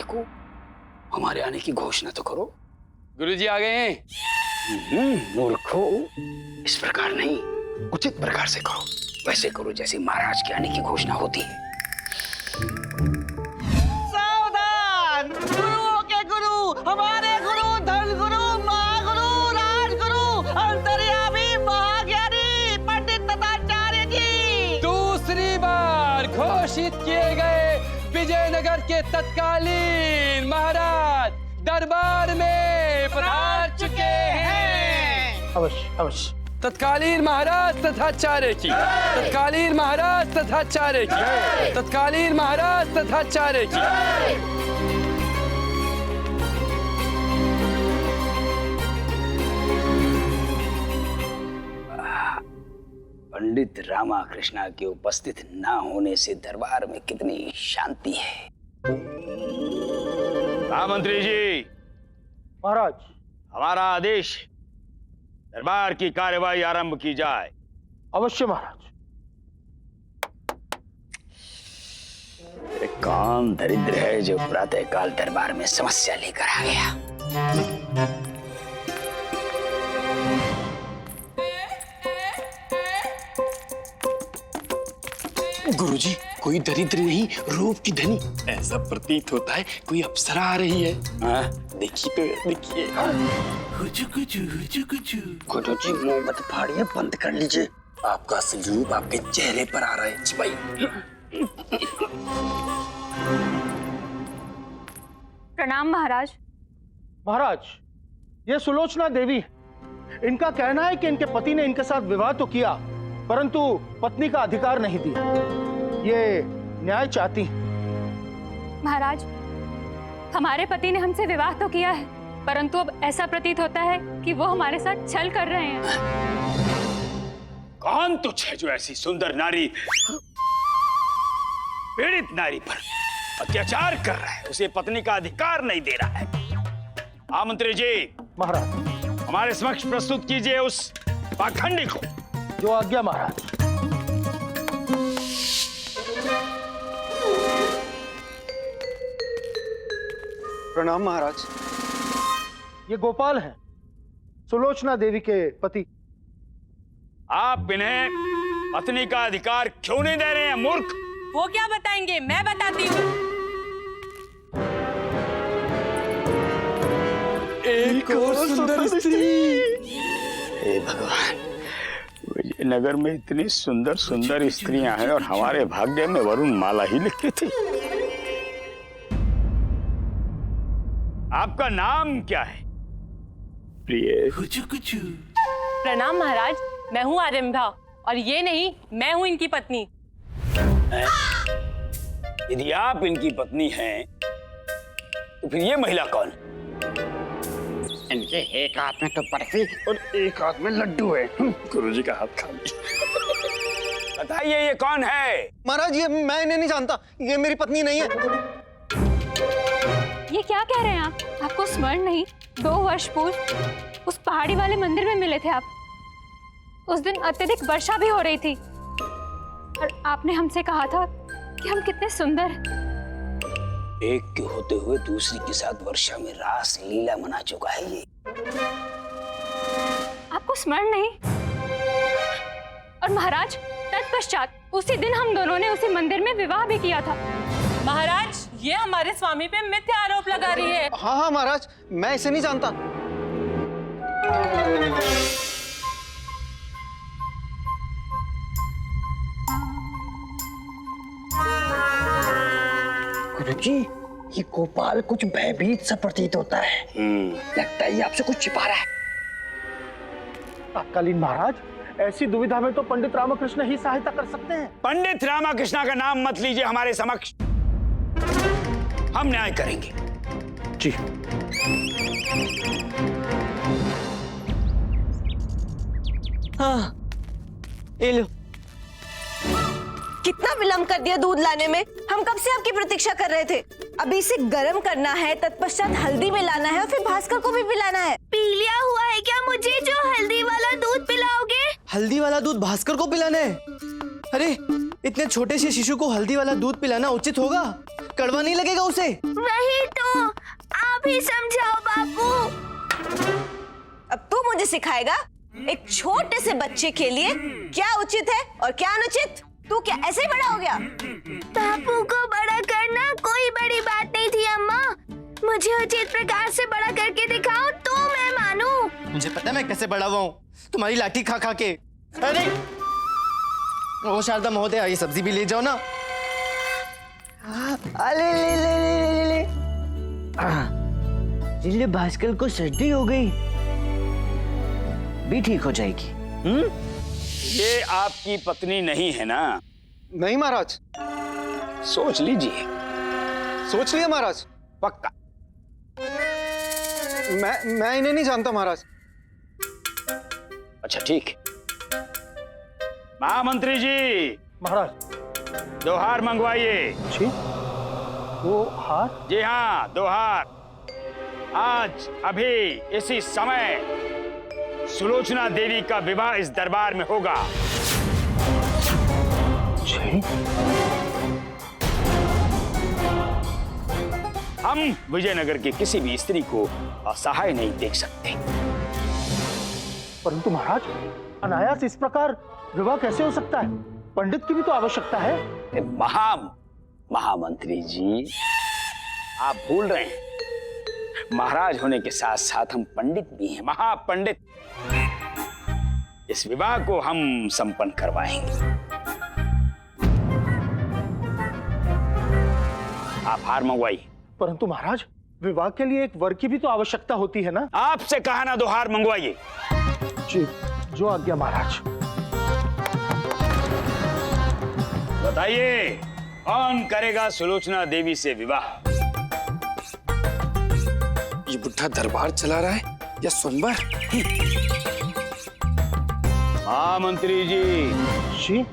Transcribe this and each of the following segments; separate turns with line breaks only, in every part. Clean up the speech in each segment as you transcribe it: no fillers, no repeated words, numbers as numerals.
को हमारे आने की घोषणा तो करो।
गुरुजी आ गए हैं।
मूर्खो, इस प्रकार नहीं, उचित प्रकार से करो। वैसे करो जैसे महाराज के आने की घोषणा होती है।
सावधान! गुरुओं के गुरु, हमारे गुरु, धन गुरु, महागुरु, राजगुरु, अंतर्यामी, महाज्ञानी पंडित तथाचार्य जी
दूसरी बार घोषित किए गए विजयनगर के तत्कालीन महाराज दरबार में पधार चुके हैं।
अवश्य अवश्य।
तत्कालीन महाराज तथाचार्य की, तत्कालीन महाराज तथाचार्य की, तत्कालीन महाराज तथाचार्य की।
पंडित रामाकृष्णा के उपस्थित ना होने से दरबार में कितनी शांति है।
मंत्री जी,
महाराज,
हमारा आदेश, दरबार की कार्यवाही आरंभ की जाए।
अवश्य महाराज।
एक कौन दरिद्र है जो प्रातःकाल दरबार में समस्या लेकर आ गया।
गुरुजी, कोई दरिद्र नहीं, रूप की धनी। ऐसा प्रतीत होता है कोई अप्सरा आ रही है। देखिए तो देखिए।
गुरुजी, मुंह मत फाड़िए, बंद कर लीजिए।
आपका असली रूप आपके चेहरे पर आ रहा है भाई।
प्रणाम महाराज।
महाराज, ये सुलोचना देवी है। इनका कहना है कि इनके पति ने इनके साथ विवाह तो किया, परंतु पत्नी का अधिकार नहीं दिया। ये न्याय चाहती है।
महाराज, हमारे पति ने हमसे विवाह तो किया है, परंतु अब ऐसा प्रतीत होता है कि वो हमारे साथ छल कर रहे हैं।
कौन तुच्छ है जो ऐसी सुंदर नारी, पीड़ित नारी पर अत्याचार कर रहा है, उसे पत्नी का अधिकार नहीं दे रहा है। मंत्री जी,
महाराज,
हमारे समक्ष प्रस्तुत कीजिए उस पाखंडी को।
जो आज्ञा महाराज।
प्रणाम महाराज।
ये गोपाल हैं, सुलोचना देवी के पति।
आप इन्हें पत्नी का अधिकार क्यों नहीं दे रहे हैं, मूर्ख?
वो क्या बताएंगे, मैं बताती हूँ।
एक और सुंदर स्त्री।
हे भगवान,
विजयनगर में इतनी सुंदर सुंदर स्त्रियां हैं और हमारे भाग्य में वरुण माला ही लिखी थी। आपका नाम क्या है? प्रिय।
प्रणाम महाराज, मैं हूँ आरंभा और ये नहीं, मैं हूँ इनकी पत्नी।
यदि आप इनकी पत्नी हैं, तो फिर ये महिला कौन? इनके एक हाथ में तो बर्फी और एक हाथ में लड्डू है।
गुरुजी का हाथ खाली।
बताइए ये कौन है?
महाराज, ये मैं इन्हें नहीं जानता, ये मेरी पत्नी नहीं है।
ये क्या कह रहे हैं आप? आपको स्मरण नहीं, 2 वर्ष पूर्व उस पहाड़ी वाले मंदिर में मिले थे आप। उस दिन अत्यधिक वर्षा भी हो रही थी और आपने हमसे कहा था कि हम कितने सुंदर।
एक के होते हुए दूसरी के साथ वर्षा में रास लीला मना चुका है ये।
आपको स्मरण नहीं? और महाराज, तत्पश्चात उसी दिन हम दोनों ने उसी मंदिर में विवाह भी किया था।
महाराज, ये हमारे स्वामी पे मिथ्या आरोप लगा रही है।
हाँ हाँ महाराज, मैं इसे नहीं जानता।
गुरुजी, ये गोपाल कुछ भयभीत सा प्रतीत होता है। लगता है ये आपसे कुछ छिपा रहा है।
तत्कालीन महाराज, ऐसी दुविधा में तो पंडित रामकृष्ण ही सहायता कर सकते हैं।
पंडित रामकृष्ण का नाम मत लीजिए हमारे समक्ष। हम न्याय करेंगे।
जी।
हाँ, ये लो।
कितना विलंब कर दिया दूध लाने में। हम कब से आपकी प्रतीक्षा कर रहे थे। अभी इसे गर्म करना है, तत्पश्चात हल्दी में लाना है और फिर भास्कर को भी पिलाना है।
पी लिया हुआ है क्या मुझे जो हल्दी वाला दूध पिलाओगे?
हल्दी वाला दूध भास्कर को पिलाना है?
अरे इतने छोटे से शिशु को हल्दी वाला दूध पिलाना उचित होगा? कड़वा नहीं लगेगा उसे?
वही तो, आप ही समझाओ बापू। अब तू मुझे सिखाएगा एक छोटे से बच्चे के लिए क्या उचित है और क्या अनुचित? तू क्या ऐसे ही बड़ा हो गया? बापू को बड़ा करना कोई बड़ी बात नहीं थी अम्मा। मुझे उचित प्रकार से बड़ा करके दिखाओ तो मैं मानूं।
मुझे पता है मैं कैसे बड़ा हुआ हूँ, तुम्हारी लाठी खा खा के। अरे ओ शारदा महोदया, ये सब्जी भी ले जाओ ना। अरे ले ले ले ले ले ले। भास्कर को सर्दी हो गई, भी ठीक हो जाएगी।
ये आपकी पत्नी नहीं है ना?
नहीं महाराज।
सोच लीजिए।
सोच लिया महाराज।
पक्का?
मैं इन्हें नहीं जानता महाराज।
अच्छा ठीक। महामंत्री जी,
महाराज।
2 हार मंगवाइए।
जी, 2 हार?
जी हाँ, 2 हार। आज अभी इसी समय सुलोचना देवी का विवाह इस दरबार में होगा।
जी?
हम विजयनगर की किसी भी स्त्री को असहाय नहीं देख सकते।
परंतु महाराज, अनायास इस प्रकार विवाह कैसे हो सकता है? पंडित की भी तो आवश्यकता है।
महामंत्री जी, आप भूल रहे हैं, महाराज होने के साथ साथ हम पंडित भी हैं, महापंडित। इस विवाह को हम संपन्न करवाएंगे। आप हार मंगवाइए।
परंतु महाराज, विवाह के लिए एक वर की भी तो आवश्यकता होती है ना?
आपसे कहा ना 2 हार मंगवाइए।
जी, जो आज्ञा महाराज।
बताइए, कौन करेगा सुलोचना देवी से विवाह?
ये बुढ़ा दरबार चला रहा है या सोमवार?
हाँ मंत्री जी।
जी?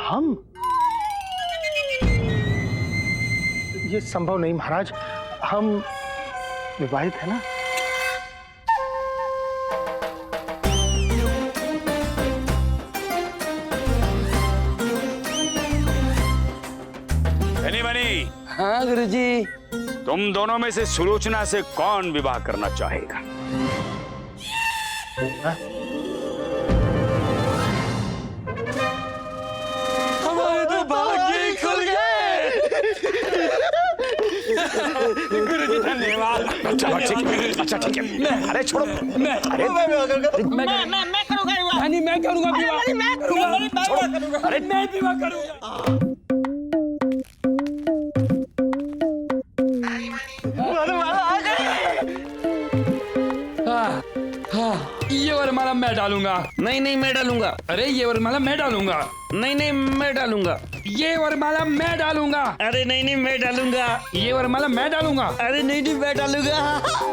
हम? ये संभव नहीं महाराज, हम विवाहित है ना।
बनी,
हाँ गुरुजी।
तुम दोनों में से सुलोचना से कौन विवाह करना चाहेगा?
हमारे तो भाग्य ही खुल गए। गुरुजी धन्यवाद।
अच्छा ठीक है। अरे छोड़ो। अरे
मैं करूंगा।
मैं करूंगा विवाह।
अरे
मैं विवाह करूंगा। ये वरमाला मैं डालूंगा।
नहीं मैं डालूंगा।
अरे ये वरमाला मैं डालूंगा।
नहीं मैं डालूंगा।
ये वरमाला मैं डालूंगा।
अरे नहीं मैं डालूंगा।
ये वरमाला मैं डालूंगा।
अरे नहीं मैं डालूंगा।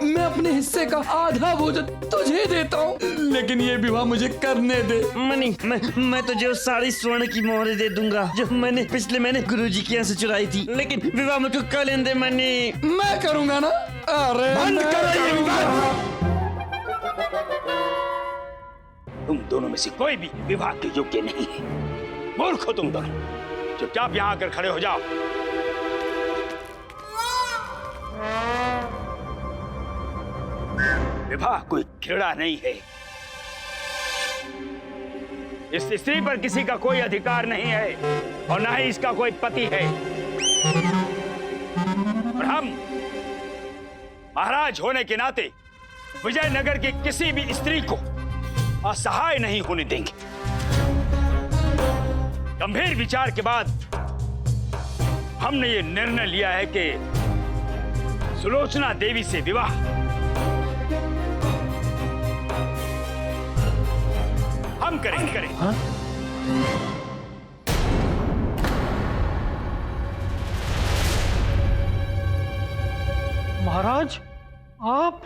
मैं अपने हिस्से का आधा भोजन तुझे देता हूँ, लेकिन ये विवाह मुझे करने दे।
मनी मैं तुझे वो सारी स्वर्ण की मोहरें दे दूंगा जो मैंने पिछले महीने गुरुजी के यहाँ से चुराई थी, लेकिन विवाह मुझको कर लेने दे मनी।
मैं करूंगा ना। अरे
बंद करो ये विवाह। तुम दोनों में से कोई भी विवाह के योग्य नहीं है। मूर्ख हो तुम दोनों। चुपचाप यहाँ आकर खड़े हो जाओ। विवाह कोई क्रीड़ा नहीं है। इस स्त्री पर किसी का कोई अधिकार नहीं है और ना ही इसका कोई पति है। और हम महाराज होने के नाते विजयनगर की किसी भी स्त्री को असहाय नहीं होने देंगे। गंभीर विचार के बाद हमने ये निर्णय लिया है कि सुलोचना देवी से विवाह हम करेंगे।
हाँ? महाराज, आप?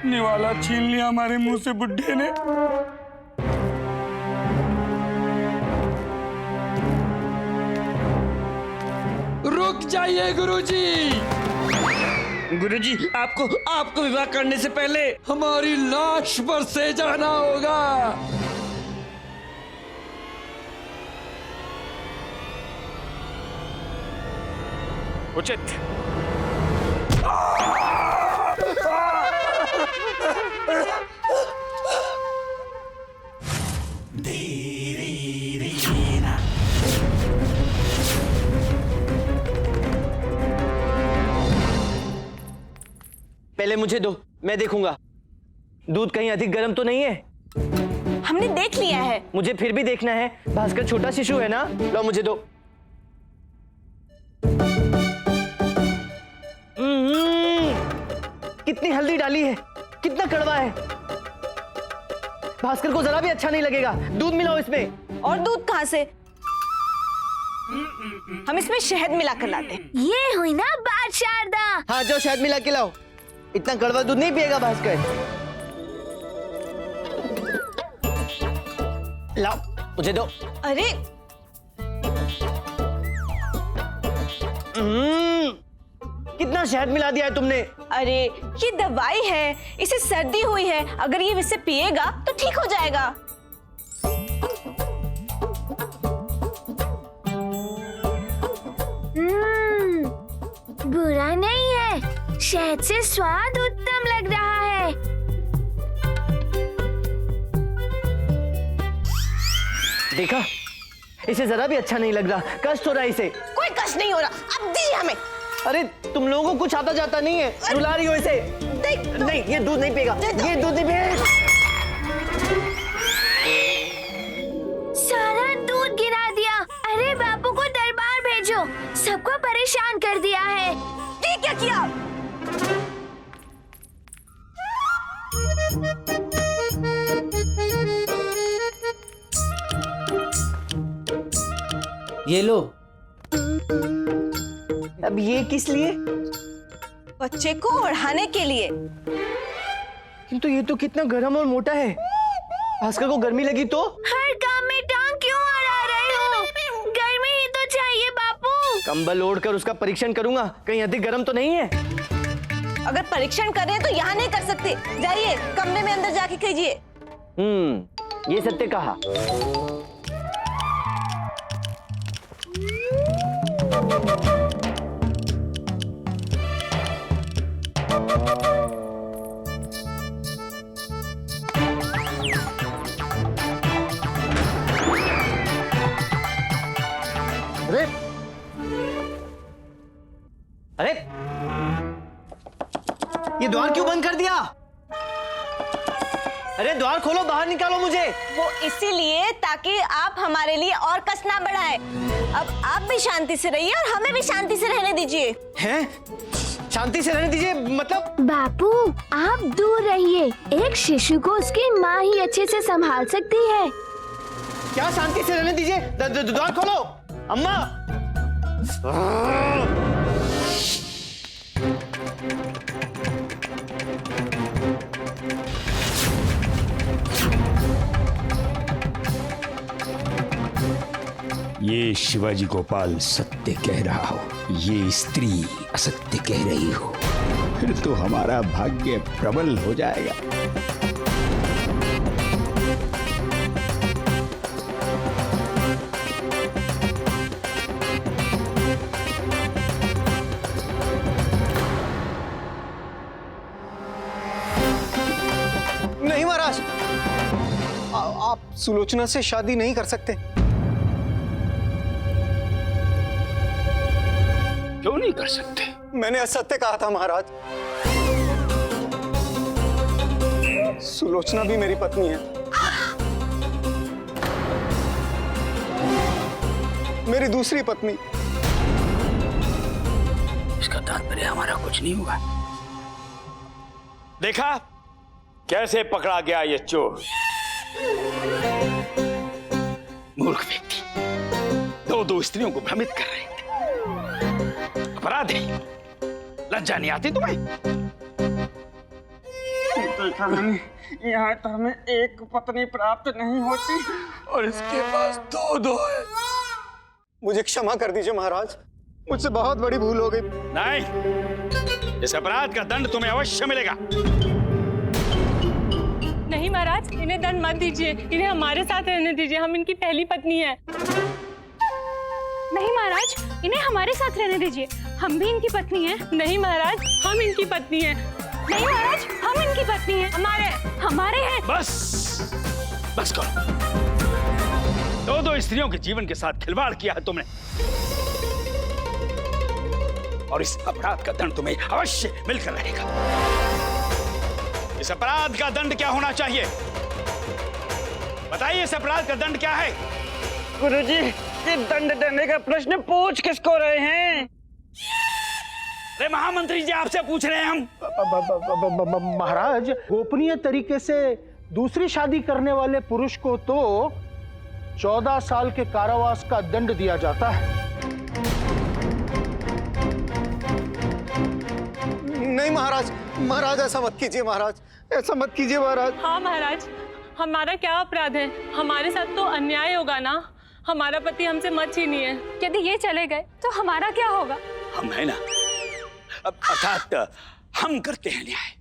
निवाला छीन लिया हमारे मुंह से बुड्ढे ने। रुक जाइए गुरुजी।
गुरुजी, आपको विवाह करने से पहले
हमारी लाश पर से जाना होगा।
उचित।
पहले मुझे दो, मैं देखूंगा। दूध कहीं अधिक गर्म तो नहीं है?
हमने देख लिया है।
मुझे फिर भी देखना है। भास्कर छोटा शिशु है ना? लो मुझे दो। कितनी हल्दी डाली है, कितना कड़वा है। भास्कर को जरा भी अच्छा नहीं लगेगा। दूध मिलाओ इसमें।
और दूध कहाँ से? हम इसमें शहद मिलाकर लाते हैं।
ये हुई ना बात शारदा।
हाँ, जो शहद मिला के लाओ। इतना कड़वा दूध नहीं पिएगा भास्कर। लाओ, मुझे दो।
अरे
कितना शहद मिला दिया है तुमने।
अरे ये दवाई है, इसे सर्दी हुई है, अगर ये इसे पिएगा तो ठीक हो जाएगा।
बुरा नहीं है, शहद से स्वाद उत्तम लग रहा है।
देखा, इसे जरा भी अच्छा नहीं लग रहा। कष्ट हो रहा है इसे।
कोई कष्ट नहीं हो रहा, अब दीजिए हमें।
अरे तुम लोगों को कुछ आता जाता नहीं है, रुला रही हो इसे। नहीं, ये दूध नहीं पिएगा, ये दूध नहीं पिएगा।
सारा दूध गिरा दिया। अरे बापू को दरबार भेजो, सबको परेशान कर दिया है।
ये क्या किया?
ये लो। अब ये किस लिए?
बच्चे को ओढ़ाने के लिए।
किंतु ये तो कितना गर्म और मोटा है। भास्कर को गर्मी लगी तो?
हर काम में टांग क्यों अड़ा रहे हो? गर्मी ही तो चाहिए बापू।
कंबल ओढ़कर उसका परीक्षण करूंगा, कहीं अधिक गर्म तो नहीं है।
अगर परीक्षण कर रहे हैं तो यहाँ नहीं कर सकते। जाइए कमरे में अंदर जाके कीजिए।
ये सत्य कहा। अरे ये द्वार क्यों बंद कर दिया? अरे द्वार खोलो, बाहर निकालो मुझे।
वो इसीलिए ताकि आप हमारे लिए और कष्ट ना बढ़ाए। अब आप भी शांति से रहिए और हमें भी शांति से रहने दीजिए।
हैं? शांति से रहने दीजिए मतलब?
बापू आप दूर रहिए। एक शिशु को उसकी माँ ही अच्छे से संभाल सकती है।
क्या शांति से रहने दीजिए? द्वार खोलो अम्मा।
ये शिवाजी गोपाल सत्य कह रहा हो, ये स्त्री असत्य कह रही हो, फिर तो हमारा भाग्य प्रबल हो जाएगा।
नहीं महाराज, आप सुलोचना से शादी नहीं कर सकते।
क्यों नहीं कर सकते?
मैंने असत्य कहा था महाराज। सुलोचना भी मेरी पत्नी है, मेरी दूसरी पत्नी।
इसका तात्पर्य हमारा कुछ नहीं हुआ। देखा कैसे पकड़ा गया ये चोर। मूर्ख व्यक्ति दो स्त्रियों को भ्रमित कर रहे थे। अपराधी, लज्जा नहीं आती तुम्हें?
देखा मैंने, यहाँ तो हमें एक पत्नी प्राप्त नहीं होती और इसके पास दो है।
मुझे क्षमा कर दीजिए महाराज, मुझसे बहुत बड़ी भूल हो गई।
नहीं, इस अपराध का दंड तुम्हें अवश्य मिलेगा।
नहीं महाराज, इन्हें दंड मत दीजिए, इन्हें हमारे साथ रहने दीजिए, हम इनकी पहली पत्नी हैं।
नहीं महाराज, इन्हें हमारे साथ रहने दीजिए, हम भी इनकी पत्नी हैं।
नहीं महाराज, हम इनकी पत्नी हैं।
नहीं महाराज, हम इनकी पत्नी हैं। हमारे हैं।
बस करो। दो स्त्रियों के जीवन के साथ खिलवाड़ किया है तुमने, और इस अपराध का दंड तुम्हें अवश्य मिलकर रहेगा। इस अपराध का दंड क्या होना चाहिए? बताइए, इस अपराध का दंड क्या है?
गुरुजी, ये दंड देने का प्रश्न पूछ किसको रहे हैं?
अरे महामंत्री जी, आपसे पूछ रहे हैं हम।
महाराज, गोपनीय तरीके से दूसरी शादी करने वाले पुरुष को तो 14 साल के कारावास का दंड दिया जाता है।
नहीं महाराज, महाराज ऐसा मत कीजिए, महाराज ऐसा मत कीजिए महाराज।
हाँ महाराज, हमारा क्या अपराध है? हमारे साथ तो अन्याय होगा ना, हमारा पति हमसे मत छीनिए।
यदि ये चले गए तो हमारा क्या होगा?
हम है ना, अर्थात हम करते हैं न्याय।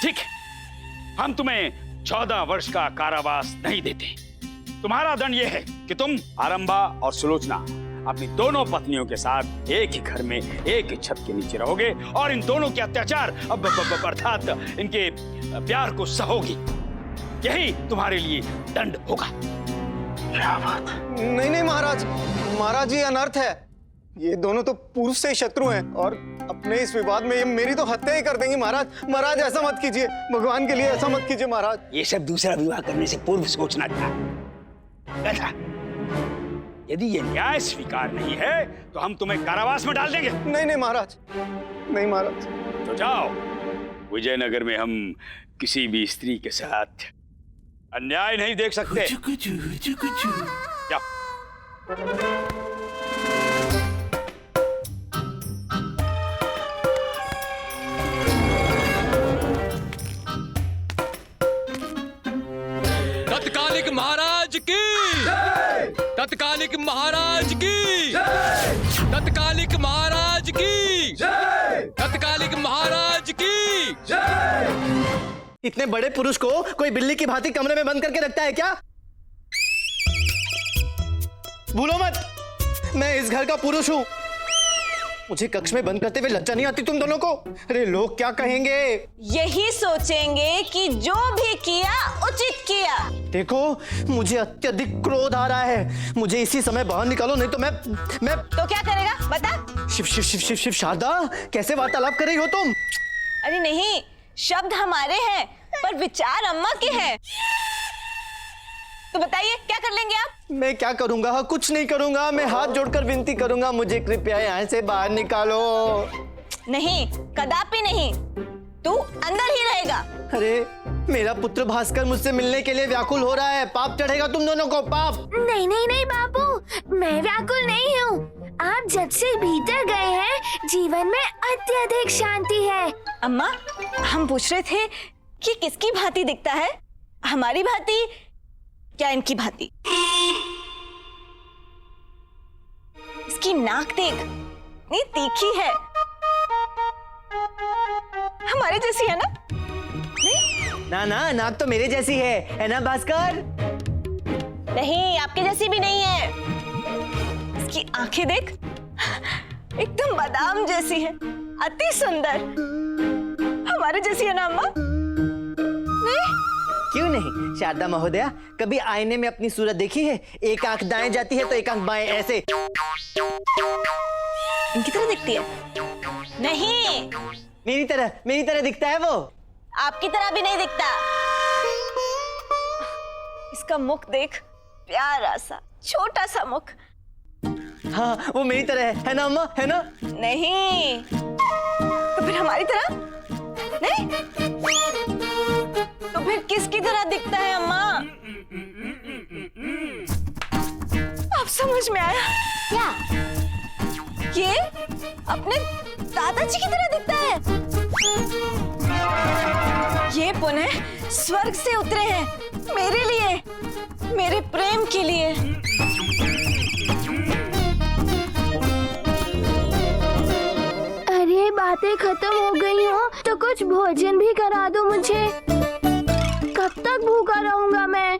ठीक है, हम तुम्हें 14 वर्ष का कारावास नहीं देते। तुम्हारा दंड यह है कि तुम आरंभा और सुलोचना अपनी दोनों पत्नियों के साथ एक ही घर में एक ही छत के नीचे रहोगे और इन दोनों के अत्याचार अर्थात इनके प्यार को सहोगी। यही तुम्हारे लिए दंड होगा।
क्या बात? नहीं नहीं महाराज, महाराज ये अनर्थ है। ये दोनों तो पूर्व से शत्रु हैं और अपने इस विवाद में ये मेरी तो हत्या ही कर देंगी। महाराज, महाराज ऐसा मत कीजिए, भगवान के लिए ऐसा मत कीजिए महाराज।
ये सब दूसरा विवाह करने से पूर्व सोचना था। यदि ये न्याय स्वीकार नहीं है तो हम तुम्हें कारावास में डाल देंगे।
नहीं नहीं महाराज, नहीं महाराज।
तो जाओ, विजयनगर में हम किसी भी स्त्री के साथ अन्याय नहीं देख सकते। जाओ।
तत्कालिक महाराज की, तत्कालिक महाराज की, तत्कालिक महाराज की, तत्कालिक महाराज की।
इतने बड़े पुरुष को कोई बिल्ली की भांति कमरे में बंद करके रखता है क्या? भूलो मत, मैं इस घर का पुरुष हूं। मुझे कक्ष में बंद करते हुए लज्जा नहीं आती तुम दोनों को? अरे लोग क्या कहेंगे?
यही सोचेंगे कि जो भी किया उचित किया।
देखो, मुझे अत्यधिक क्रोध आ रहा है। मुझे इसी समय बाहर निकालो, नहीं तो मैं
तो क्या करेगा बता?
शिव शिव शिव शिव शिव शारदा, कैसे वार्तालाप कर रही हो तुम?
अरे नहीं, शब्द हमारे हैं पर विचार अम्मा के हैं। तो बताइए क्या कर लेंगे आप?
मैं क्या करूंगा? कुछ नहीं करूंगा। मैं हाथ जोड़कर विनती करूंगा, मुझे कृपया यहाँ से बाहर निकालो।
नहीं, कदापि नहीं, तू अंदर ही रहेगा।
अरे मेरा पुत्र भास्कर मुझसे मिलने के लिए व्याकुल हो रहा है। पाप चढ़ेगा तुम दोनों को, पाप।
नहीं नहीं नहीं बाबू, मैं व्याकुल नहीं हूँ। आप जब से भीतर गए हैं जीवन में अत्यधिक शांति है।
अम्मा, हम पूछ रहे थे कि किसकी भांति दिखता है, हमारी भांति क्या इनकी भांति? इसकी नाक देख, इतनी तीखी है, हमारे जैसी है ना? नहीं?
ना ना, नाक तो मेरे जैसी है ना भास्कर?
नहीं, आपके जैसी भी नहीं है। इसकी आंखें देख, एकदम बादाम जैसी है, अति सुंदर। हमारे जैसी है ना अम्मा? नहीं?
क्यों नहीं शारदा महोदया, कभी आईने में अपनी सूरत देखी है? एक आंख दाएं जाती है तो एक आंख बाएं, ऐसे।
इनकी तरह दिखती है? नहीं,
मेरी तरह दिखता है वो।
आपकी तरह भी नहीं दिखता। इसका मुख देख, प्यारा सा छोटा सा मुख।
हाँ, वो मेरी तरह है ना अम्मा? है ना?
नहीं, तो फिर हमारी तरह नहीं? तो फिर किसकी तरह दिखता है अम्मा? अब समझ में आया।
क्या?
ये अपने दादाजी की तरह दिखता है। ये पुनः स्वर्ग से उतरे हैं मेरे लिए, मेरे प्रेम के लिए।
अरे बातें खत्म हो गई हो तो कुछ भोजन भी करा दो मुझे। कब तक भूखा रहूंगा मैं?